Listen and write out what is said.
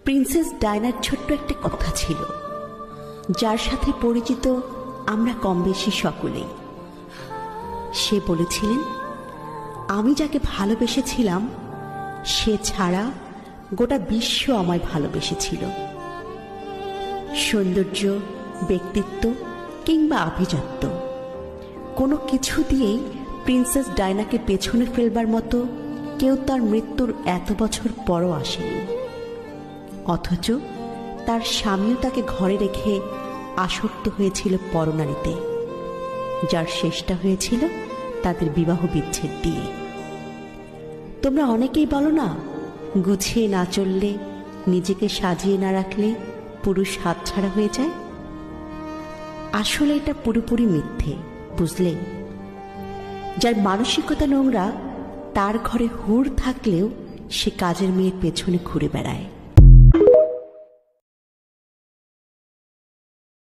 Princess ডায়নার ছোট্ট একটা কথা ছিল, যার সাথে পরিচিত আমরা কম বেশি সকলেই। সে বলেছিলেন, আমি যাকে ভালোবেসেছিলাম সে ছাড়া গোটা বিশ্ব আমায় ভালোবেসেছিল। সৌন্দর্য, ব্যক্তিত্ব কিংবা আভিজাত্য কোনো কিছু দিয়েই প্রিন্সেস ডায়নাকে পেছনে ফেলবার মতো কেউ তার মৃত্যুর এত বছর পরও আসেনি। অথচ তার স্বামীও তাকে ঘরে রেখে আসক্ত হয়েছিল পরনারীতে, যার শেষটা হয়েছিল তাদের বিবাহ বিচ্ছেদ দিয়ে। তোমরা অনেকেই বলো না, গুছিয়ে না চললে, নিজেকে সাজিয়ে না রাখলে পুরুষ হাতছাড়া হয়ে যায়। আসলে এটা পুরোপুরি মিথ্যে, বুঝলে? যার মানসিকতা নোংরা তার ঘরে হুড় থাকলেও সে কাজের মেয়ের পেছনে ঘুরে বেড়ায়।